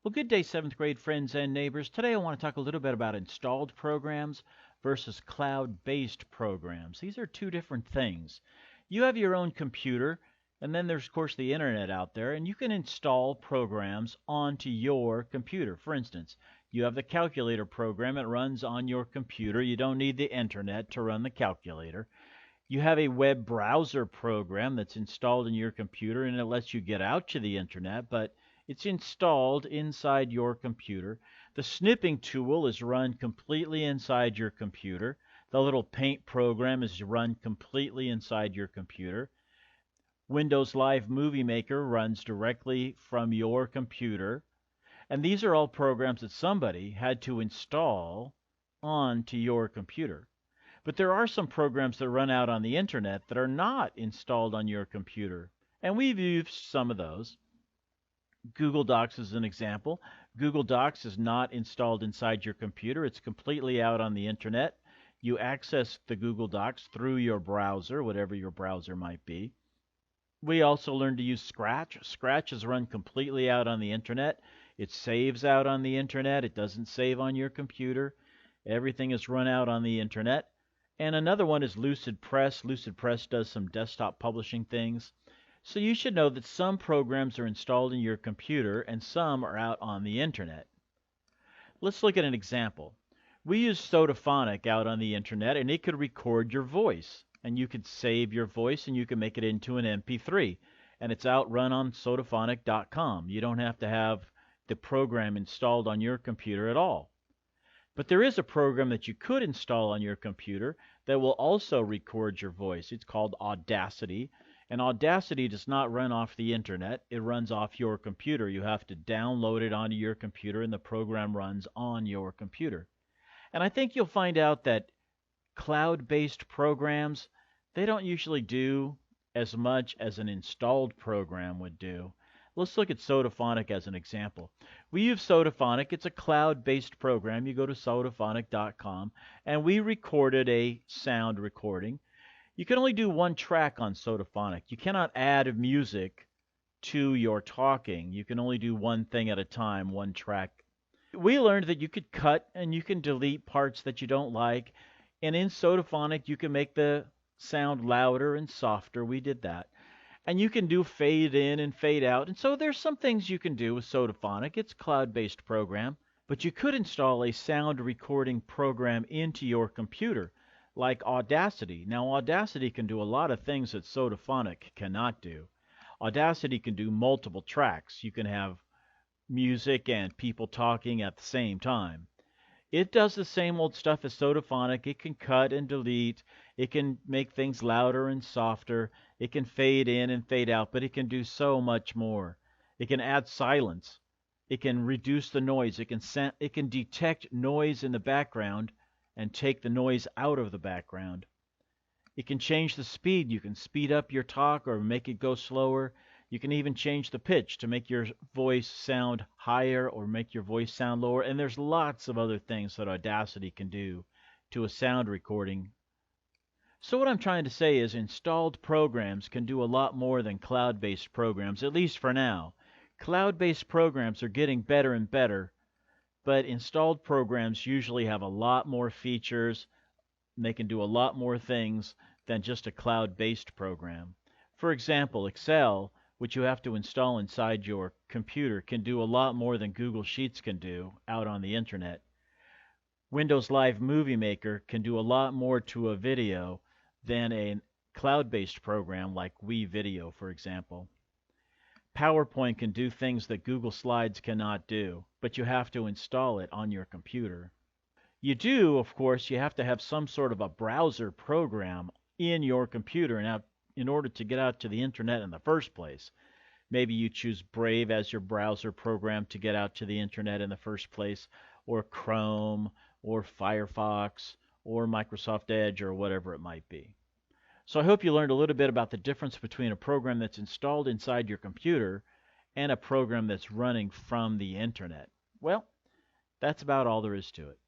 Well, good day, 7th grade friends and neighbors. Today I want to talk a little bit about installed programs versus cloud-based programs. These are two different things. You have your own computer, and then there's, of course, the internet out there, and you can install programs onto your computer. For instance, you have the calculator program. It runs on your computer. You don't need the internet to run the calculator. You have a web browser program that's installed in your computer, and it lets you get out to the internet, but it's installed inside your computer. The snipping tool is run completely inside your computer. The little paint program is run completely inside your computer. Windows Live Movie Maker runs directly from your computer. And these are all programs that somebody had to install onto your computer. But there are some programs that run out on the internet that are not installed on your computer. And we've used some of those. Google Docs is an example. Google Docs is not installed inside your computer. It's completely out on the internet. You access the Google Docs through your browser, whatever your browser might be. We also learned to use Scratch. Scratch is run completely out on the internet. It saves out on the internet. It doesn't save on your computer. Everything is run out on the internet. And another one is Lucid Press. Lucid Press does some desktop publishing things. So you should know that some programs are installed in your computer and some are out on the internet. Let's look at an example. We use Sodaphonic out on the internet, and it could record your voice. And you could save your voice and you can make it into an MP3. And it's out run on sodaphonic.com. You don't have to have the program installed on your computer at all. But there is a program that you could install on your computer that will also record your voice. It's called Audacity. And Audacity does not run off the internet. It runs off your computer. You have to download it onto your computer, and the program runs on your computer. And I think you'll find out that cloud-based programs, they don't usually do as much as an installed program would do. Let's look at Sodaphonic as an example. We use Sodaphonic. It's a cloud-based program. You go to sodaphonic.com, and we recorded a sound recording. You can only do one track on Sodaphonic. You cannot add music to your talking. You can only do one thing at a time, one track. We learned that you could cut and you can delete parts that you don't like. And in Sodaphonic, you can make the sound louder and softer. We did that. And you can do fade in and fade out. And so there's some things you can do with Sodaphonic. It's a cloud-based program. But you could install a sound recording program into your computer, like Audacity. Now, Audacity can do a lot of things that Sodaphonic cannot do. Audacity can do multiple tracks. You can have music and people talking at the same time. It does the same old stuff as Sodaphonic. It can cut and delete. It can make things louder and softer. It can fade in and fade out, but it can do so much more. It can add silence. It can reduce the noise. It can detect noise in the background and take the noise out of the background. It can change the speed. You can speed up your talk or make it go slower. You can even change the pitch to make your voice sound higher or make your voice sound lower. And there's lots of other things that Audacity can do to a sound recording. So what I'm trying to say is installed programs can do a lot more than cloud-based programs, at least for now. Cloud-based programs are getting better and better, but installed programs usually have a lot more features, and they can do a lot more things than just a cloud-based program. For example, Excel, which you have to install inside your computer, can do a lot more than Google Sheets can do out on the internet. Windows Live Movie Maker can do a lot more to a video than a cloud-based program like WeVideo, for example. PowerPoint can do things that Google Slides cannot do, but you have to install it on your computer. You do, of course, you have to have some sort of a browser program in your computer now in order to get out to the internet in the first place. Maybe you choose Brave as your browser program to get out to the internet in the first place, or Chrome, or Firefox, or Microsoft Edge, or whatever it might be. So I hope you learned a little bit about the difference between a program that's installed inside your computer and a program that's running from the internet. Well, that's about all there is to it.